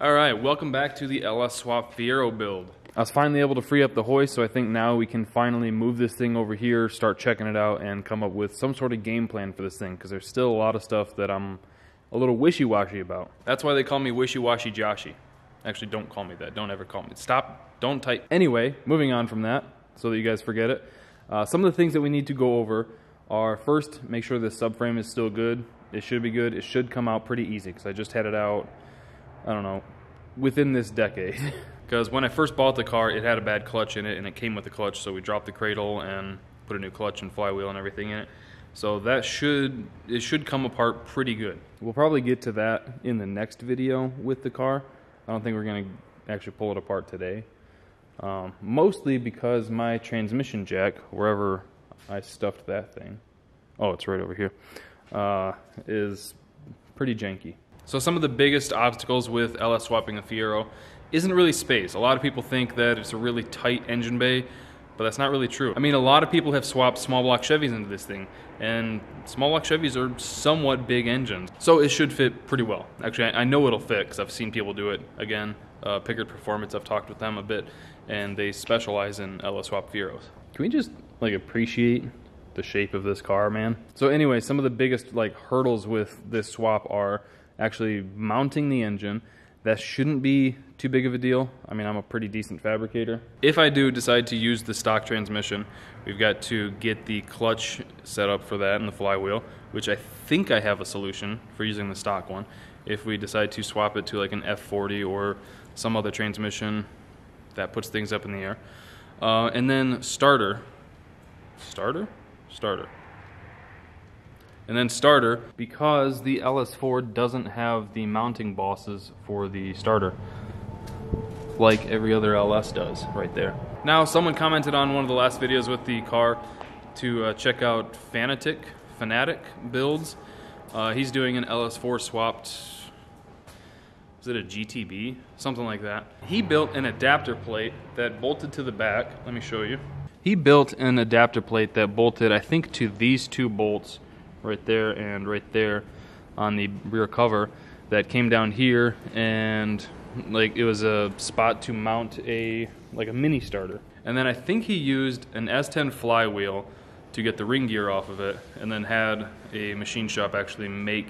Alright, welcome back to the LS Swap Fiero build. I was finally able to free up the hoist, so I think now we can finally move this thing over here, start checking it out, and come up with some sort of game plan for this thing, because there's still a lot of stuff that I'm a little wishy-washy about. That's why they call me Wishy-Washy Joshy. Actually, don't call me that. Don't ever call me. Stop. Don't type. Anyway, moving on from that, so that you guys forget it. Some of the things that we need to go over are, first, make sure the subframe is still good. It should be good. It should come out pretty easy, because I just had it out, I don't know, within this decade. Because when I first bought the car, it had a bad clutch in it, and it came with the clutch, so we dropped the cradle and put a new clutch and flywheel and everything in it. So that should come apart pretty good. We'll probably get to that in the next video with the car. I don't think we're going to actually pull it apart today. Mostly because my transmission jack, wherever I stuffed that thing, oh, it's right over here, is pretty janky. So some of the biggest obstacles with LS swapping a Fiero isn't really space. A lot of people think that it's a really tight engine bay, but that's not really true. I mean, a lot of people have swapped small block Chevys into this thing, and small block Chevys are somewhat big engines, so it should fit pretty well. Actually, I know it'll fit because I've seen people do it. Again, Pickard Performance, I've talked with them a bit, and they specialize in LS swap Fieros. Can we just like appreciate the shape of this car, man? So anyway, some of the biggest like hurdles with this swap are actually mounting the engine. That shouldn't be too big of a deal. I mean, I'm a pretty decent fabricator. If I do decide to use the stock transmission, we've got to get the clutch set up for that and the flywheel, which I think I have a solution for using the stock one. If we decide to swap it to like an F40 or some other transmission, that puts things up in the air. And then starter. And then starter, because the LS4 doesn't have the mounting bosses for the starter, like every other LS does right there. Now, someone commented on one of the last videos with the car to check out Fanatic builds. He's doing an LS4 swapped, is it a GTB? Something like that. He built an adapter plate that bolted to the back. Let me show you. He built an adapter plate that bolted, I think, to these two bolts right there and right there on the rear cover that came down here, and like it was a spot to mount a mini starter. And then I think he used an S10 flywheel to get the ring gear off of it, and then had a machine shop actually make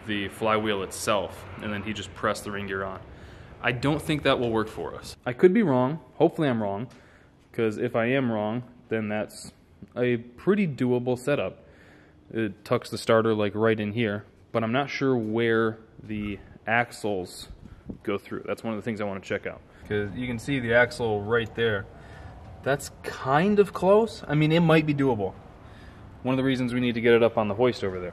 the flywheel itself, and then he just pressed the ring gear on. I don't think that will work for us. I could be wrong. Hopefully I'm wrong, because if I am wrong, then that's a pretty doable setup. It tucks the starter like right in here, but I'm not sure where the axles go through. That's one of the things I want to check out, because you can see the axle right there. That's kind of close. I mean, it might be doable. One of the reasons we need to get it up on the hoist over there.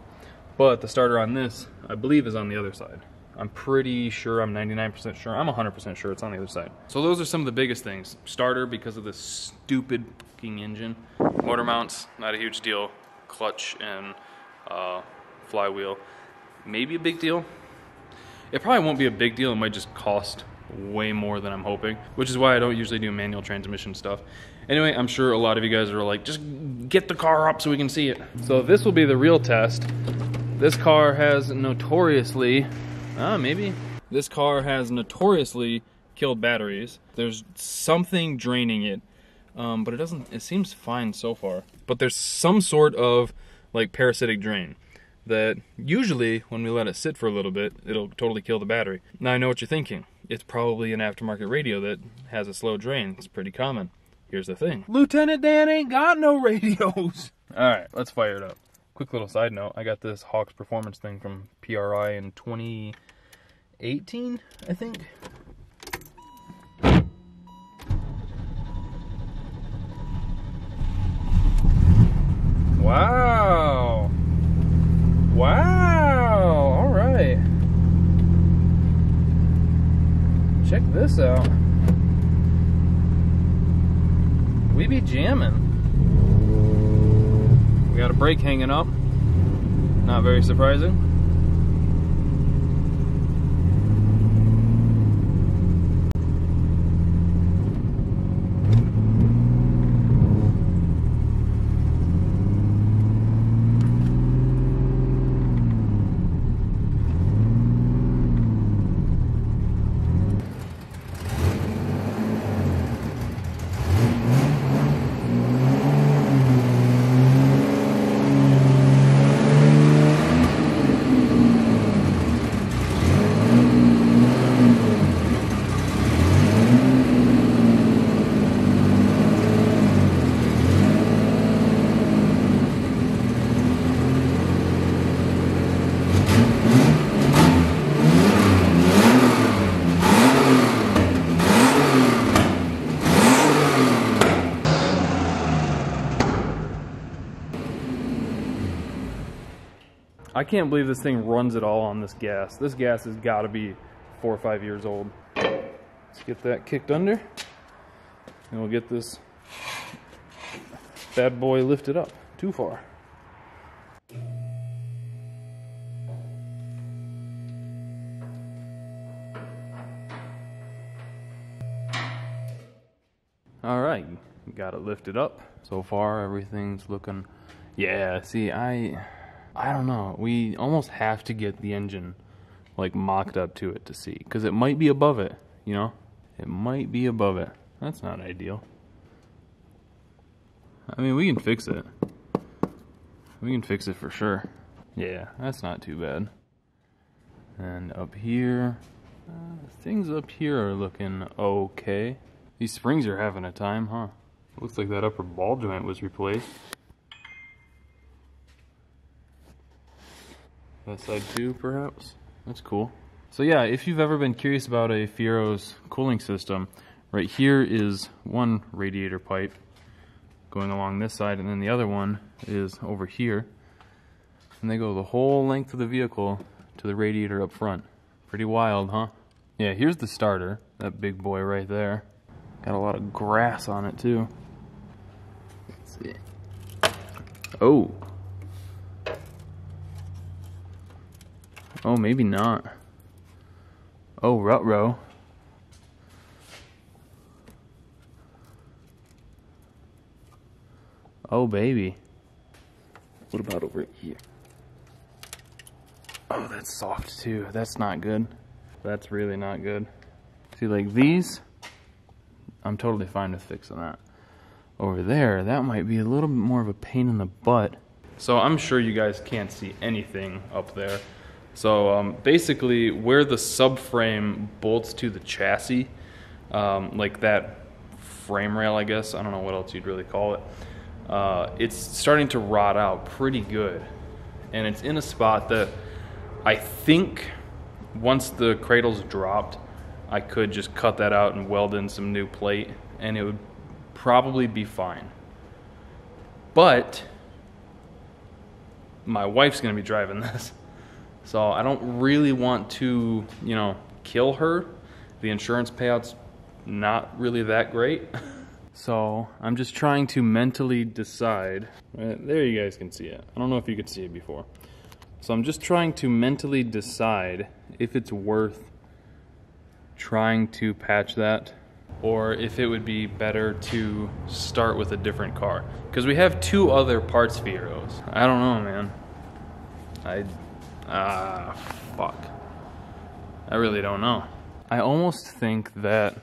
But the starter on this, I believe, is on the other side. I'm pretty sure, I'm 99% sure, I'm 100% sure it's on the other side. So those are some of the biggest things. Starter, because of this stupid fucking engine. Motor mounts, not a huge deal. Clutch and flywheel, maybe a big deal. It probably won't be a big deal. It might just cost way more than I'm hoping, which is why I don't usually do manual transmission stuff. Anyway, I'm sure a lot of you guys are like, just get the car up so we can see it. So this will be the real test. This car has notoriously, this car has notoriously killed batteries. There's something draining it. But it seems fine so far. But there's some sort of like parasitic drain that usually when we let it sit for a little bit, it'll totally kill the battery. Now I know what you're thinking. It's probably an aftermarket radio that has a slow drain. It's pretty common. Here's the thing. Lieutenant Dan ain't got no radios. Alright, let's fire it up. Quick little side note, I got this Hawks Performance thing from PRI in 2018, I think. Wow. Wow. All right. Check this out. We be jamming. We got a brake hanging up. Not very surprising. I can't believe this thing runs at all on this gas. This gas has got to be 4 or 5 years old. Let's get that kicked under, and we'll get this bad boy lifted up. Too far. All right, got it lifted up. So far, everything's looking, yeah, see, I don't know. We almost have to get the engine like mocked up to it to see, because it might be above it, you know? It might be above it. That's not ideal. I mean, we can fix it. We can fix it for sure. Yeah, that's not too bad. And up here, things up here are looking okay. These springs are having a time, huh? Looks like that upper ball joint was replaced. That side too, perhaps? That's cool. So yeah, if you've ever been curious about a Fiero's cooling system, right here is one radiator pipe going along this side, and then the other one is over here. And they go the whole length of the vehicle to the radiator up front. Pretty wild, huh? Yeah, here's the starter, that big boy right there. Got a lot of grass on it too. Let's see. Oh. Oh, maybe not. Oh, ruh-roh. Oh, baby. What about over here? Oh, that's soft too. That's not good. That's really not good. See, like these, I'm totally fine with fixing that. Over there, that might be a little bit more of a pain in the butt. So I'm sure you guys can't see anything up there. So basically, where the subframe bolts to the chassis, like that frame rail, I guess, I don't know what else you'd really call it, it's starting to rot out pretty good. And it's in a spot that I think once the cradle's dropped, I could just cut that out and weld in some new plate, and it would probably be fine. But my wife's gonna be driving this, so I don't really want to, you know, kill her. The insurance payout's not really that great. So I'm just trying to mentally decide. There, you guys can see it. I don't know if you could see it before. So I'm just trying to mentally decide if it's worth trying to patch that, or if it would be better to start with a different car. Because we have 2 other parts Fieros. I don't know, man. Fuck. I really don't know. I almost think that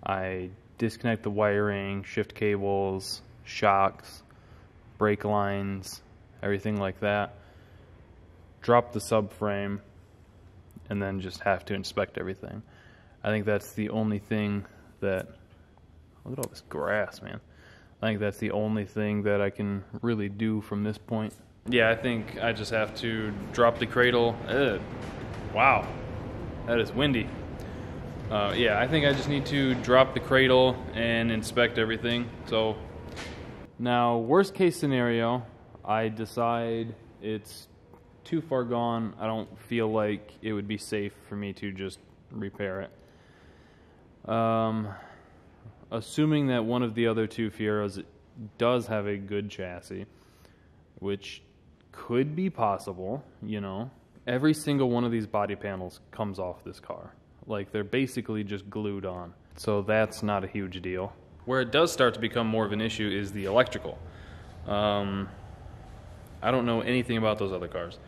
I disconnect the wiring, shift cables, shocks, brake lines, everything like that, drop the subframe, and then just have to inspect everything. I think that's the only thing that, look at all this grass, man. I think that's the only thing that I can really do from this point. Yeah, I think I just have to drop the cradle. Wow, that is windy. Yeah, I think I just need to drop the cradle and inspect everything. So now, worst case scenario, I decide it's too far gone. I don't feel like it would be safe for me to just repair it. Assuming that one of the other 2 Fieros does have a good chassis, which could be possible, you know. Every single one of these body panels comes off this car. Like, they're basically just glued on. So that's not a huge deal. Where it does start to become more of an issue is the electrical. I don't know anything about those other cars.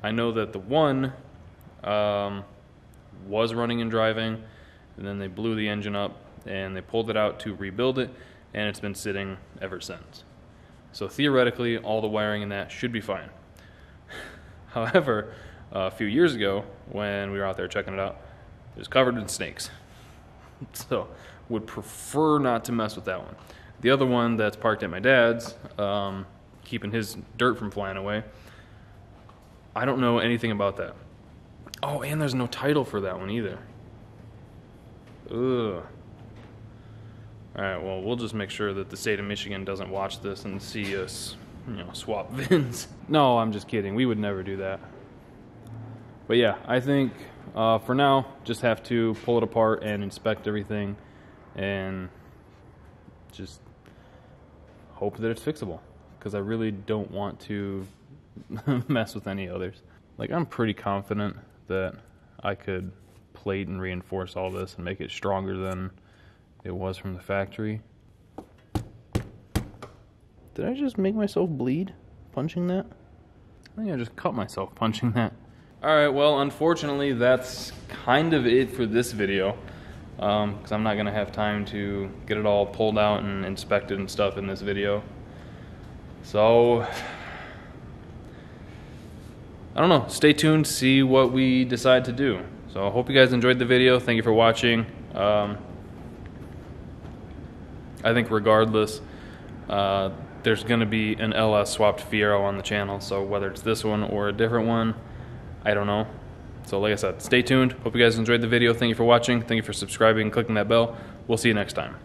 I know that the one was running and driving, and then they blew the engine up, and they pulled it out to rebuild it, and it's been sitting ever since. So theoretically, all the wiring in that should be fine. However, a few years ago, when we were out there checking it out, it was covered in snakes. So, would prefer not to mess with that one. The other one that's parked at my dad's, keeping his dirt from flying away, I don't know anything about that. Oh, and there's no title for that one either. Ugh. Alright, well, we'll just make sure that the state of Michigan doesn't watch this and see us swap VINs. No, I'm just kidding. We would never do that. But yeah, I think for now, just have to pull it apart and inspect everything and just hope that it's fixable, because I really don't want to mess with any others. Like, I'm pretty confident that I could plate and reinforce all this and make it stronger than it was from the factory. Did I just make myself bleed punching that? I think I just cut myself punching that. Alright, well, unfortunately, that's kind of it for this video. Because I'm not going to have time to get it all pulled out and inspected and stuff in this video. So, I don't know. Stay tuned to see what we decide to do. So I hope you guys enjoyed the video. Thank you for watching. I think regardless, there's going to be an LS swapped Fiero on the channel. So whether it's this one or a different one, I don't know. So like I said, stay tuned. Hope you guys enjoyed the video. Thank you for watching. Thank you for subscribing and clicking that bell. We'll see you next time.